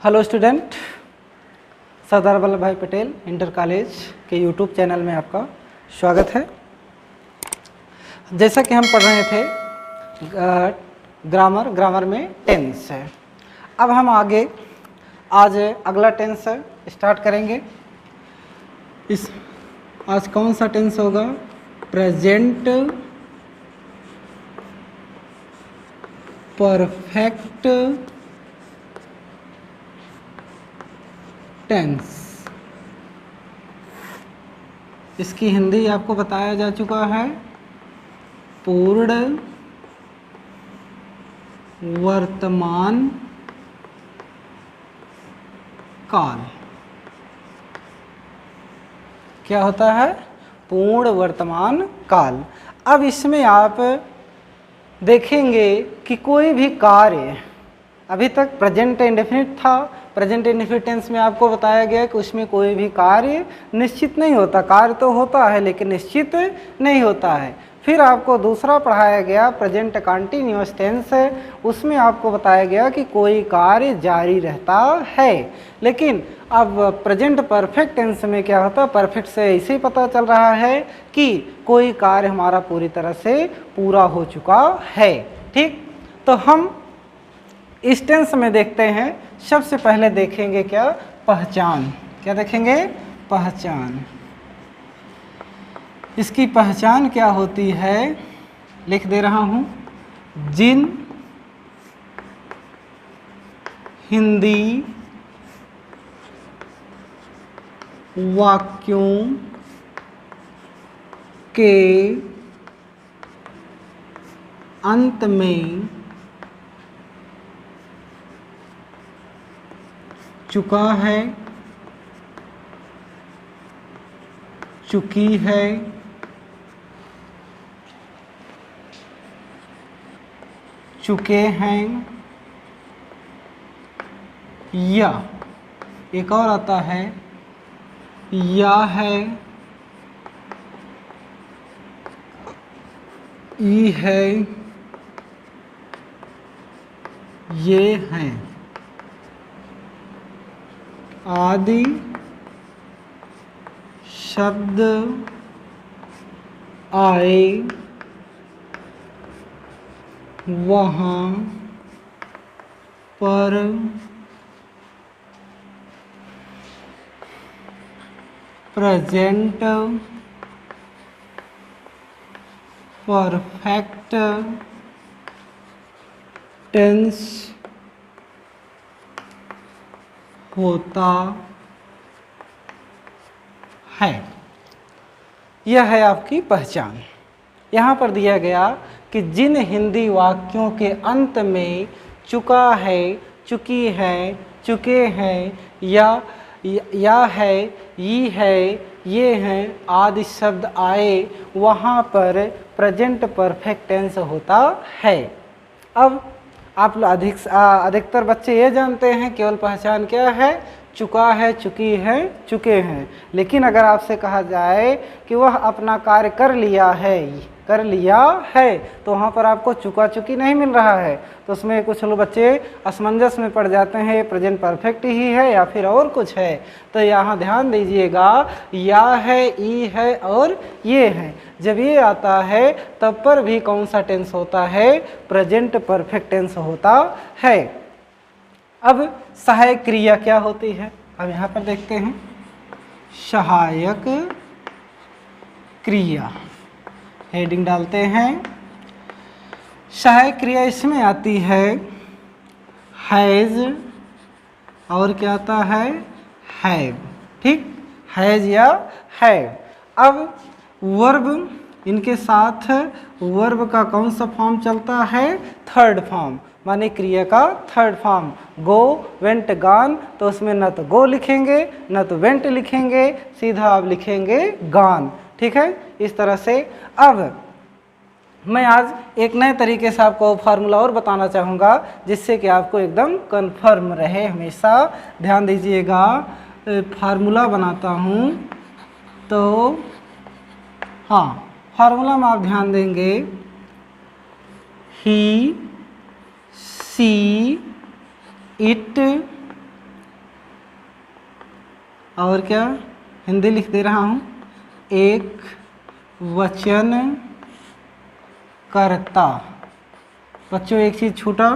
Hello student, Sardar Vallabh भाई Patel inter college के YouTube channel में आपका स्वागत है। जैसा कि हम पढ़ रहे थे ग्रामर में टेंस है। अब हम आगे आज अगला टेंस स्टार्ट करेंगे। आज कौन सा टेंस होगा? Present perfect tense. इसकी हिंदी आपको बताया जा चुका है, पूर्ण वर्तमान काल। क्या होता है? पूर्ण वर्तमान काल। अब इसमें आप देखेंगे कि कोई भी कार्य, अभी तक प्रेजेंट इंडेफिनिट था। प्रेजेंट इंडेफिनिट टेंस में आपको बताया गया कि उसमें कोई भी कार्य निश्चित नहीं होता। कार्य तो होता है लेकिन निश्चित नहीं होता है। फिर आपको दूसरा पढ़ाया गया प्रेजेंट कंटिन्यूअस टेंस। उसमें आपको बताया गया कि कोई कार्य जारी रहता है। लेकिन अब प्रेजेंट परफेक्ट टेंस में क्या होता है? परफेक्ट से इसे पता चल रहा है कि कोई कार्य हमारा पूरी तरह से पूरा हो चुका है। ठीक, तो हम इस टेंस में देखते हैं। सबसे पहले देखेंगे क्या? पहचान। क्या देखेंगे? पहचान। इसकी पहचान क्या होती है? लिख दे रहा हूं। जिन हिंदी वाक्यों के अंत में चुका है, चुकी है, चुके हैं, या एक और आता है या है, ई है, ये हैं आदि शब्द आए वहाँ पर प्रेजेंट परफेक्ट टेंस होता है। यह है आपकी पहचान। यहाँ पर दिया गया कि जिन हिंदी वाक्यों के अंत में चुका है, चुकी है, चुके हैं, या है, ये है, ये हैं आदि शब्द आए वहाँ पर प्रेजेंट परफेक्ट टेंस होता है। अब आप अधिकतर बच्चे ये जानते हैं केवल पहचान क्या है? चुका है, चुकी है, चुके हैं। लेकिन अगर आपसे कहा जाए कि वह अपना कार्य कर लिया है, तो वहाँ पर आपको चुका चुकी नहीं मिल रहा है। तो उसमें कुछ लोग बच्चे असमंजस में पड़ जाते हैं, ये प्रेजेंट परफेक्ट ही है या फिर और कुछ है। तो यहाँ ध्यान दीजिएगा, या है, ई है और ये है। जब ये आता है तब पर भी कौन सा टेंस होता है? प्रेजेंट परफेक्ट टेंस होता है। अब सहायक क्रिया क्या होती है? अब यहाँ पर देखते हैं। सहायक क्रिया हेडिंग डालते हैं। सहायक क्रिया इसमें आती है हैज और क्या आता है? हैव। ठीक, हैज या हैव। अब वर्ब, इनके साथ वर्ब का कौन सा फॉर्म चलता है? थर्ड फॉर्म, माने क्रिया का थर्ड फॉर्म। गो, वेंट, गान। तो उसमें न तो गो लिखेंगे न तो वेंट लिखेंगे, सीधा आप लिखेंगे गान। ठीक है, इस तरह से। अब मैं आज एक नए तरीके से आपको फार्मूला और बताना चाहूँगा जिससे कि आपको एकदम कन्फर्म रहे। हमेशा ध्यान दीजिएगा, फार्मूला बनाता हूँ तो हाँ, फार्मूला में आप ध्यान देंगे। ही सी इट और क्या हिंदी लिख दे रहा हूँ, एक वचन कर्ता। बच्चों एक चीज़ छूटा,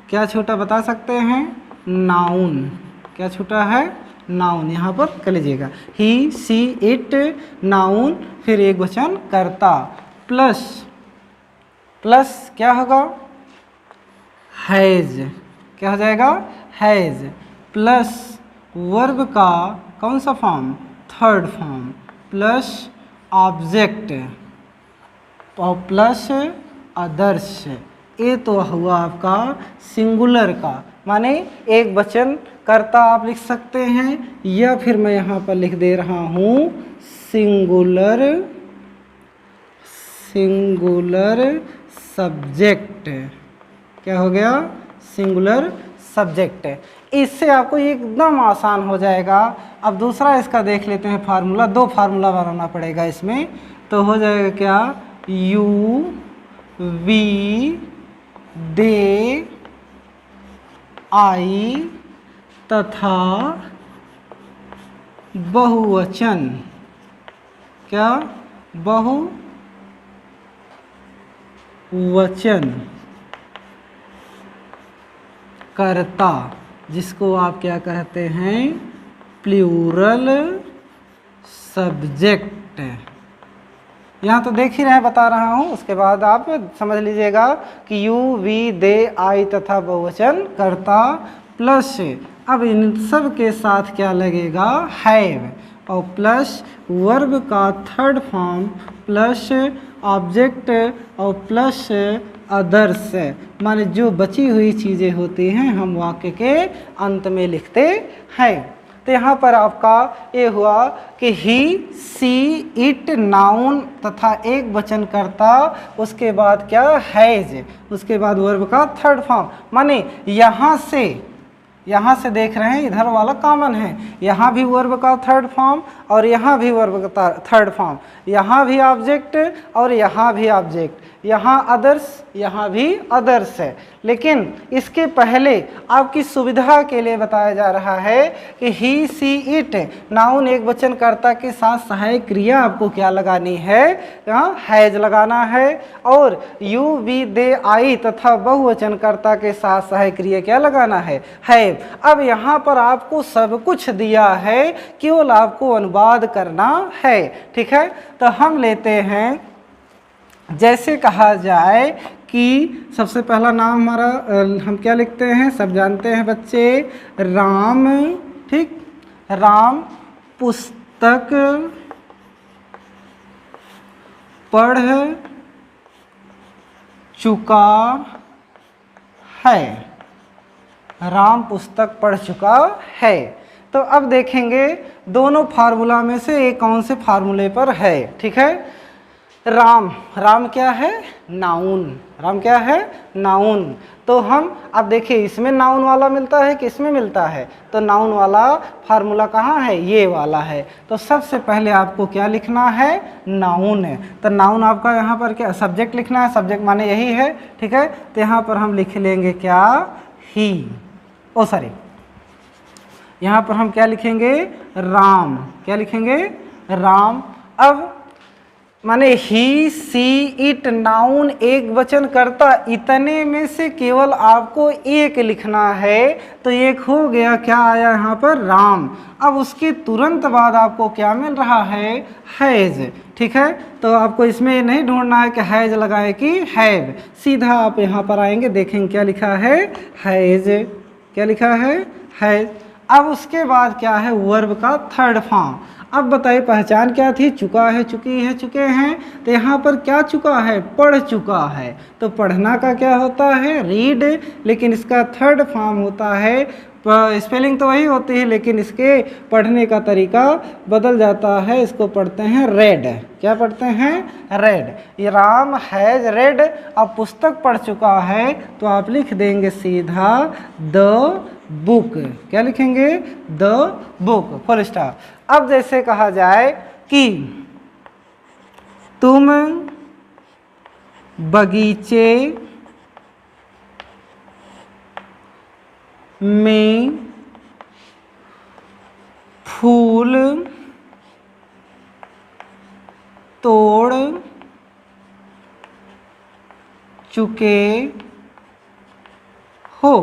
क्या छूटा बता सकते हैं? नाउन। क्या छूटा है? नाउन। यहाँ पर कर लीजिएगा, ही सी इट नाउन, फिर एक वचन कर्ता, प्लस प्लस क्या होगा? हैज। क्या हो जाएगा? हैज, प्लस वर्ब का कौन सा form? Third form, plus object और प्लस अदर्स। ये तो हुआ आपका सिंगुलर का, माने एक वचन कर्ता आप लिख सकते हैं, या फिर मैं यहाँ पर लिख दे रहा हूँ सिंगुलर सब्जेक्ट। क्या हो गया? Singular subject. इससे आपको एकदम आसान हो जाएगा। अब दूसरा इसका देख लेते हैं फार्मूला, दो फार्मूला बनाना पड़ेगा इसमें, तो हो जाएगा क्या? यू वी दे आई तथा बहुवचन। क्या? बहुवचन कर्ता, जिसको आप क्या कहते हैं? Plural subject. यहाँ तो देख ही रहे हैं, बता रहा हूँ, उसके बाद आप समझ लीजिएगा कि यू वी दे आई तथा बहुवचन कर्ता, प्लस अब इन सब के साथ क्या लगेगा? हैव, और प्लस वर्ब का थर्ड फॉर्म, प्लस ऑब्जेक्ट और प्लस अदर्स, माने जो बची हुई चीज़ें होती हैं हम वाक्य के अंत में लिखते हैं। तो यहाँ पर आपका ये हुआ कि ही सी इट नाउन तथा एक वचन कर्ता, उसके बाद क्या? हैज, उसके बाद वर्ब का थर्ड फॉर्म, माने यहाँ से देख रहे हैं इधर वाला कॉमन है, यहाँ भी वर्ब का थर्ड फॉर्म और यहाँ भी वर्ब का थर्ड फॉर्म, यहाँ भी ऑब्जेक्ट और यहाँ भी ऑब्जेक्ट, यहाँ अदर्स, यहाँ भी अदर्स है। लेकिन इसके पहले आपकी सुविधा के लिए बताया जा रहा है कि ही सी इट नाउन एक वचन कर्ता के साथ सहायक क्रिया आपको क्या लगानी है? हैज लगाना है, और यू वी दे आई तथा बहुवचन कर्ता के साथ सहायक क्रिया क्या लगाना है? हैव। अब यहाँ पर आपको सब कुछ दिया है, केवल आपको अनुवाद करना है। ठीक है, तो हम लेते हैं, जैसे कहा जाए कि सबसे पहला नाम हमारा हम क्या लिखते हैं? सब जानते हैं बच्चे, राम। ठीक, राम पुस्तक पढ़ चुका है। राम पुस्तक पढ़ चुका है। तो अब देखेंगे दोनों फार्मूला में से एक कौन से फार्मूले पर है। ठीक है, राम क्या है? नाउन। राम क्या है? नाउन। तो हम अब देखिए इसमें नाउन वाला मिलता है कि इसमें मिलता है? तो नाउन वाला फार्मूला कहाँ है? ये वाला है। तो सबसे पहले आपको क्या लिखना है? नाउन है। तो नाउन आपका यहाँ पर क्या? सब्जेक्ट लिखना है, सब्जेक्ट माने यही है। ठीक है, तो यहाँ पर हम लिख लेंगे क्या? ही। यहाँ पर हम क्या लिखेंगे? राम। क्या लिखेंगे? राम। अब माने ही सी इट नाउन एक वचन कर्ता, इतने में से केवल आपको एक लिखना है। तो एक हो गया, क्या आया यहाँ पर? राम। अब उसके तुरंत बाद आपको क्या मिल रहा है? हैज। ठीक है, तो आपको इसमें नहीं ढूंढना है कि हैज लगाए कि हैव, सीधा आप यहाँ पर आएंगे, देखेंगे क्या लिखा है? हैज। क्या लिखा है? हैज। अब उसके बाद क्या है? वर्ब का थर्ड फॉर्म। अब बताइए पहचान क्या थी? चुका है, चुकी है, चुके हैं। तो यहाँ पर क्या चुका है? पढ़ चुका है। तो पढ़ना का क्या होता है? रीड, लेकिन इसका थर्ड फॉर्म होता है, स्पेलिंग तो वही होती है लेकिन इसके पढ़ने का तरीका बदल जाता है। इसको पढ़ते हैं रेड। क्या पढ़ते हैं? रेड। ये राम हैज रेड। अब पुस्तक पढ़ चुका है तो आप लिख देंगे सीधा द बुक। क्या लिखेंगे? The book, full stop. अब जैसे कहा जाए कि तुम बगीचे में फूल तोड़ चुके हो।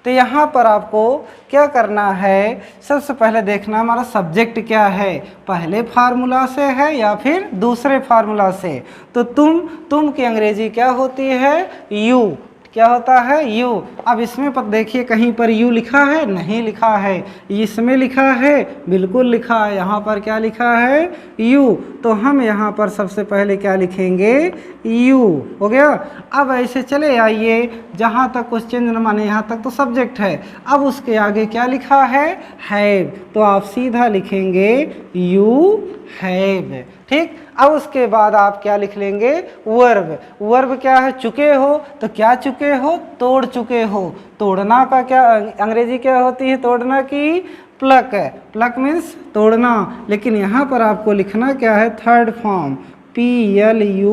तो यहाँ पर आपको क्या करना है, सबसे पहले देखना हमारा सब्जेक्ट क्या है, पहले फार्मूला से है या फिर दूसरे फार्मूला से। तो तुम की अंग्रेजी क्या होती है, यू। क्या होता है, यू। अब इसमें पर देखिए कहीं पर यू लिखा है, नहीं लिखा है। इसमें लिखा है, बिल्कुल लिखा है। यहाँ पर क्या लिखा है, यू। तो हम यहाँ पर सबसे पहले क्या लिखेंगे, यू। हो गया। अब ऐसे चले आइए, जहाँ तक क्वेश्चन माने यहाँ तक तो सब्जेक्ट है। अब उसके आगे क्या लिखा है, हैव। तो आप सीधा लिखेंगे यू हैव। ठीक। अब उसके बाद आप क्या लिख लेंगे, वर्ब। वर्ब क्या है, चुके हो। तो क्या चुके हो, तोड़ चुके हो। तोड़ना का क्या अंग्रेजी क्या होती है, तोड़ना की प्लक है। प्लक मीन्स तोड़ना। लेकिन यहाँ पर आपको लिखना क्या है, थर्ड फॉर्म PLUCK,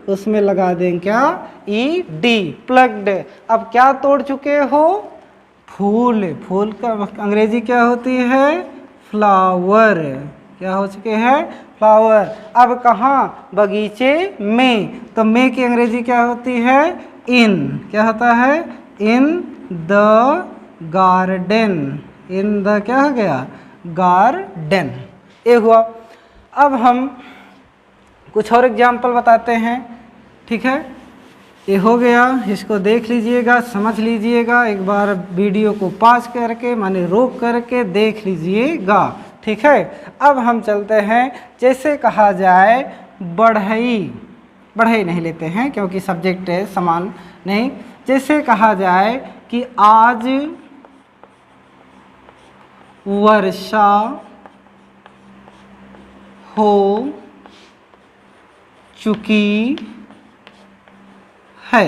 उसमें लगा दें क्या, ED, प्लग्ड। अब क्या तोड़ चुके हो, फूल। फूल का अंग्रेजी क्या होती है, फ्लावर। क्या हो चुके हैं, फ्लावर। अब कहाँ, बगीचे में। तो में की अंग्रेजी क्या होती है, इन। क्या होता है, in the garden. In the क्या हो गया, गार्डन। ये हुआ। अब हम कुछ और एग्जाम्पल बताते हैं। ठीक है, ये हो गया। इसको देख लीजिएगा, समझ लीजिएगा। एक बार वीडियो को पॉज करके माने रोक करके देख लीजिएगा। ठीक है। अब हम चलते हैं, जैसे कहा जाए बढ़ई। बढ़ई नहीं लेते हैं क्योंकि सब्जेक्ट है, समान नहीं। जैसे कहा जाए कि आज वर्षा हो चुकी है।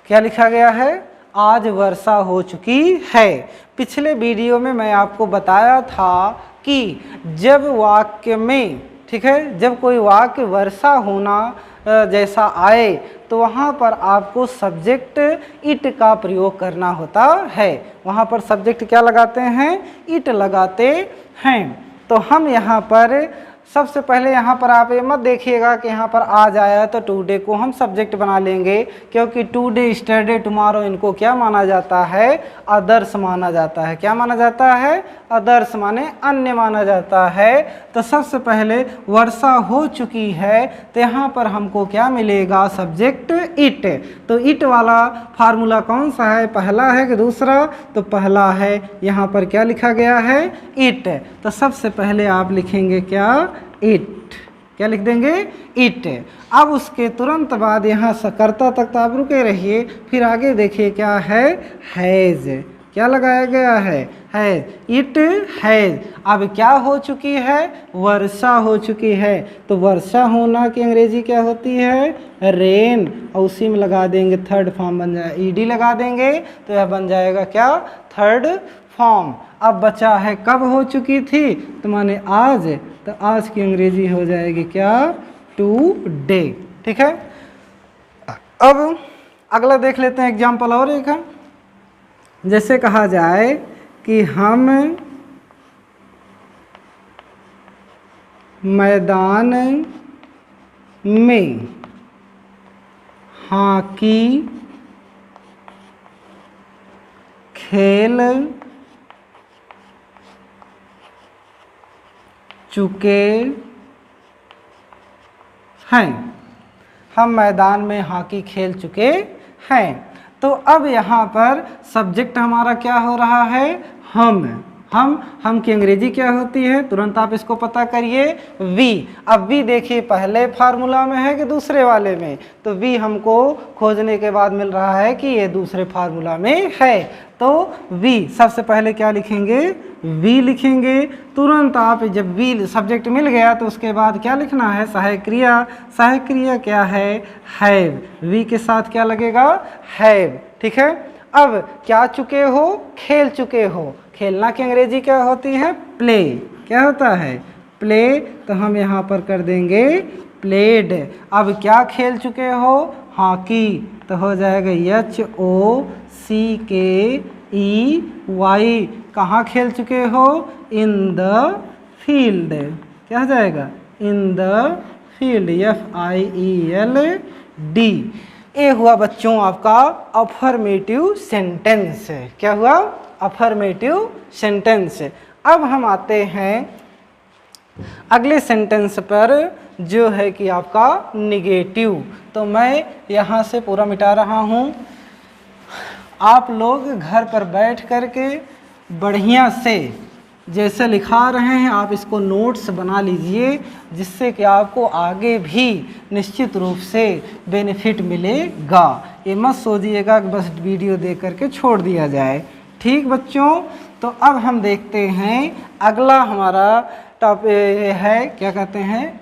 क्या लिखा गया है, आज वर्षा हो चुकी है। पिछले वीडियो में मैं आपको बताया था कि जब वाक्य में, ठीक है, जब कोई वाक्य वर्षा होना जैसा आए तो वहाँ पर आपको सब्जेक्ट इट का प्रयोग करना होता है। वहाँ पर सब्जेक्ट क्या लगाते हैं, इट लगाते हैं। तो हम यहाँ पर सबसे पहले यहाँ पर आप ये मत देखिएगा कि यहाँ पर आज आया तो टुडे को हम सब्जेक्ट बना लेंगे, क्योंकि टुडे, स्टरडे, टुमारो इनको क्या माना जाता है, अदर्स माना जाता है। क्या माना जाता है, अदर्स माने अन्य माना जाता है। तो सबसे पहले वर्षा हो चुकी है, तो यहाँ पर हमको क्या मिलेगा, सब्जेक्ट इट। तो इट वाला फार्मूला कौन सा है, पहला है कि दूसरा, तो पहला है। यहाँ पर क्या लिखा गया है, इट। तो सबसे पहले आप लिखेंगे क्या, इट। क्या लिख देंगे, इट। अब उसके तुरंत बाद यहाँ सकर्ता तक तो आप रुके रहिए, फिर आगे देखिए क्या है, हैज़। क्या लगाया गया है, हैज़। It has. अब क्या हो चुकी है, वर्षा हो चुकी है। तो वर्षा होना की अंग्रेजी क्या होती है, रेन। और उसी में लगा देंगे थर्ड फॉर्म बन जाए, ईडी लगा देंगे तो यह बन जाएगा क्या, थर्ड फॉर्म। अब बचा है कब हो चुकी थी, तो माने आज। तो आज की अंग्रेजी हो जाएगी क्या, टुडे। ठीक है। अब अगला देख लेते हैं एग्जाम्पल और एक है। जैसे कहा जाए कि हम मैदान में हॉकी खेल चुके हैं। हम मैदान में हॉकी खेल चुके हैं। तो अब यहाँ पर सब्जेक्ट हमारा क्या हो रहा है, हम की अंग्रेजी क्या होती है, तुरंत आप इसको पता करिए, वी। अब वी देखिए पहले फार्मूला में है कि दूसरे वाले में, तो वी हमको खोजने के बाद मिल रहा है कि ये दूसरे फार्मूला में है। तो वी सबसे पहले क्या लिखेंगे, वी लिखेंगे। तुरंत आप जब वी सब्जेक्ट मिल गया तो उसके बाद क्या लिखना है, सहायक क्रिया। सहायक क्रिया क्या है, हैव। वी के साथ क्या लगेगा, हैव। ठीक है। अब क्या चुके हो, खेल चुके हो। खेलना की अंग्रेजी क्या होती है, प्ले। क्या होता है, प्ले। तो हम यहाँ पर कर देंगे प्लेड। अब क्या खेल चुके हो, हॉकी। तो हो जाएगा HOCKEY। कहाँ खेल चुके हो? In the field. क्या हो जाएगा? In the field, FIELD। ये हुआ बच्चों आपका अफर्मेटिव सेंटेंस। क्या हुआ? Affirmative sentence. अब हम आते हैं अगले सेंटेंस पर, जो है कि आपका निगेटिव। तो मैं यहाँ से पूरा मिटा रहा हूँ। आप लोग घर पर बैठ कर के बढ़िया से जैसे लिखा रहे हैं आप इसको नोट्स बना लीजिए, जिससे कि आपको आगे भी निश्चित रूप से बेनिफिट मिलेगा। ये मत सोचिएगा कि बस वीडियो देख करके छोड़ दिया जाए। ठीक बच्चों, तो अब हम देखते हैं अगला हमारा टॉपिक है, क्या कहते हैं?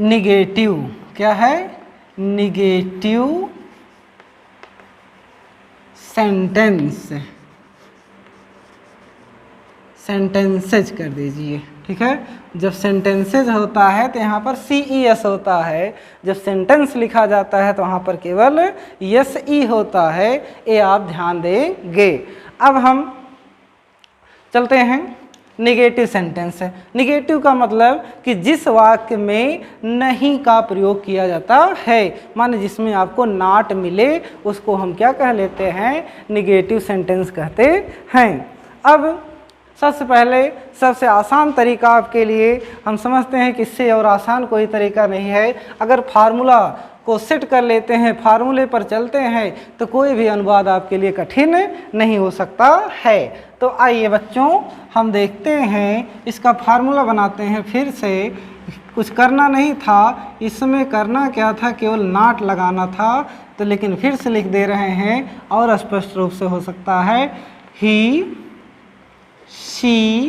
निगेटिव। क्या है? Negative sentence. सेंटेंसेज कर दीजिए, ठीक है। जब सेंटेंसेज होता है तो यहाँ पर CES होता है, जब सेंटेंस लिखा जाता है तो वहाँ पर केवल SE होता है। ये आप ध्यान देंगे। अब हम चलते हैं निगेटिव सेंटेंस है। निगेटिव का मतलब कि जिस वाक्य में नहीं का प्रयोग किया जाता है, माने जिसमें आपको नॉट मिले, उसको हम क्या कह लेते हैं? निगेटिव सेंटेंस कहते हैं। अब सबसे पहले सबसे आसान तरीका आपके लिए, हम समझते हैं कि इससे और आसान कोई तरीका नहीं है। अगर फार्मूला को सेट कर लेते हैं, फार्मूले पर चलते हैं, तो कोई भी अनुवाद आपके लिए कठिन नहीं हो सकता है। तो आइए बच्चों हम देखते हैं, इसका फार्मूला बनाते हैं। फिर से कुछ करना नहीं था, इसमें करना क्या था? केवल नॉट लगाना था। तो लेकिन फिर से लिख दे रहे हैं और स्पष्ट रूप से हो सकता है। He, she,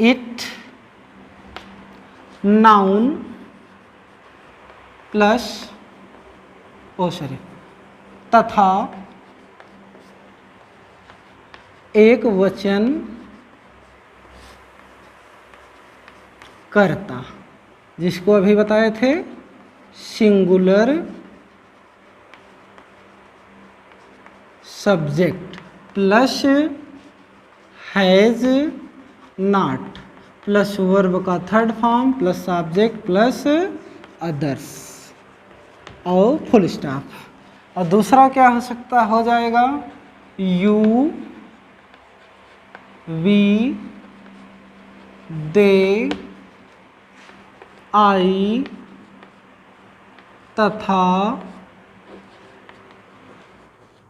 it, noun plus तथा एक वचन कर्ता, जिसको अभी बताए थे singular subject plus has not plus verb का third form plus subject plus others और फुल स्टॉप। और दूसरा क्या हो सकता हो जाएगा? यू, वी, दे, आई तथा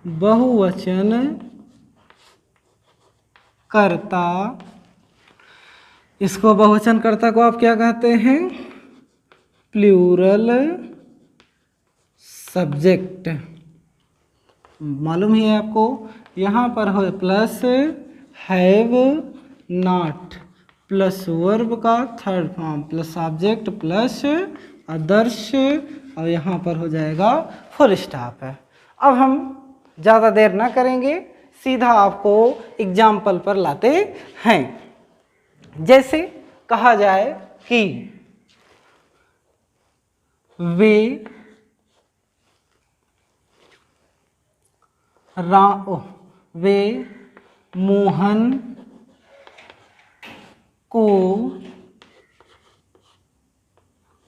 बहुवचन कर्ता। इसको बहुवचन कर्ता को आप क्या कहते हैं? Plural subject. मालूम ही है आपको। यहाँ पर हो plus have not plus verb का third form plus subject plus others, और यहाँ पर हो जाएगा फुल स्टॉप है। अब हम ज़्यादा देर ना करेंगे, सीधा आपको एग्जाम्पल पर लाते हैं। जैसे कहा जाए कि वे मोहन को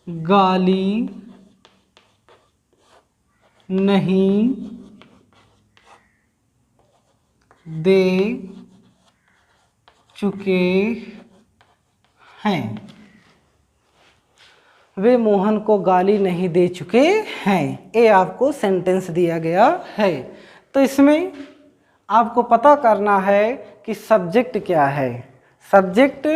गाली नहीं दे चुके हैं। वे मोहन को गाली नहीं दे चुके हैं, ये आपको सेंटेंस दिया गया है। तो इसमें आपको पता करना है कि सब्जेक्ट क्या है। सब्जेक्ट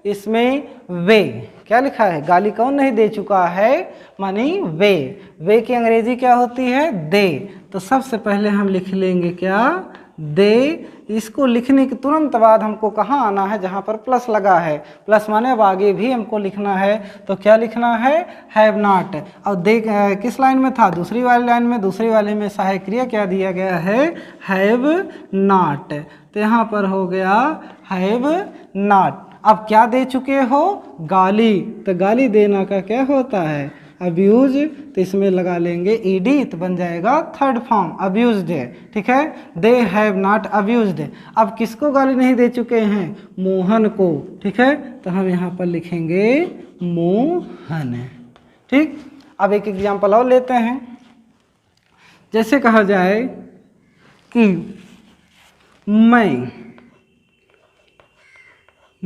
इसमें वे, क्या लिखा है? गाली कौन नहीं दे चुका है, मानी वे। वे की अंग्रेजी क्या होती है? दे। तो सबसे पहले हम लिख लेंगे क्या? दे। इसको लिखने के तुरंत बाद हमको कहाँ आना है? जहाँ पर प्लस लगा है। प्लस माने अब आगे भी हमको लिखना है, तो क्या लिखना है? Have not. और दे किस लाइन में था? दूसरी वाली लाइन में। दूसरी वाले में सहायक क्रिया क्या दिया गया है? Have not. तो यहाँ पर हो गया हैव नॉट। अब क्या दे चुके हो? गाली। तो गाली देना का क्या होता है? अब्यूज, तो इसमें लगा लेंगे ईडी, तो बन जाएगा थर्ड फॉर्म अब्यूज्ड है, ठीक है। दे हैव नॉट अब्यूज्ड, अब किसको गाली नहीं दे चुके हैं, मोहन को, ठीक है, तो हम यहाँ पर लिखेंगे मोहन, ठीक। अब एक एग्जाम्पल और लेते हैं, जैसे कहा जाए कि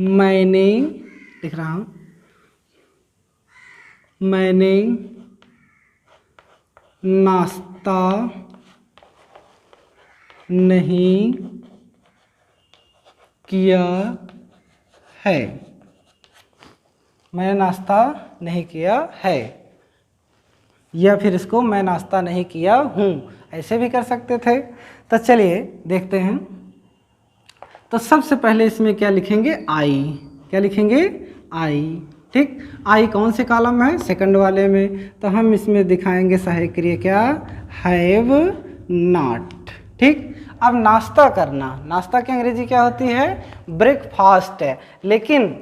मैंने लिख रहा हूँ, मैंने नाश्ता नहीं किया है, मैंने नाश्ता नहीं किया है, या फिर इसको मैं नाश्ता नहीं किया हूँ, ऐसे भी कर सकते थे। तो चलिए देखते हैं। तो सबसे पहले इसमें क्या लिखेंगे, आई, क्या लिखेंगे, आई, ठीक। आई कौन से कॉलम में है, सेकंड वाले में, तो हम इसमें दिखाएंगे सहायक क्रिया क्या, हैव नॉट, ठीक। अब नाश्ता करना, नाश्ता की अंग्रेजी क्या होती है, ब्रेकफास्ट है, लेकिन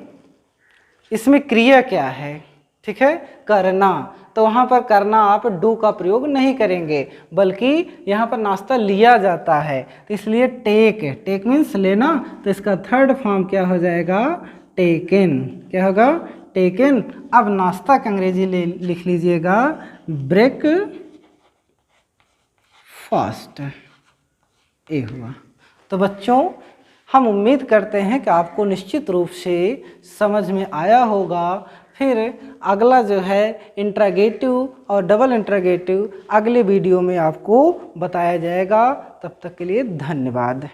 इसमें क्रिया क्या है, ठीक है, करना, तो वहाँ पर करना आप डू का प्रयोग नहीं करेंगे, बल्कि यहाँ पर नाश्ता लिया जाता है, तो इसलिए टेक, टेक मीन्स लेना, तो इसका थर्ड फॉर्म क्या हो जाएगा, टेकन, क्या होगा, टेकन। अब नाश्ता का अंग्रेजी लिख लीजिएगा ब्रेक फास्ट, ये हुआ। तो बच्चों हम उम्मीद करते हैं कि आपको निश्चित रूप से समझ में आया होगा। फिर अगला जो है इंट्रागेटिव और डबल इंट्रागेटिव अगले वीडियो में आपको बताया जाएगा। तब तक के लिए धन्यवाद।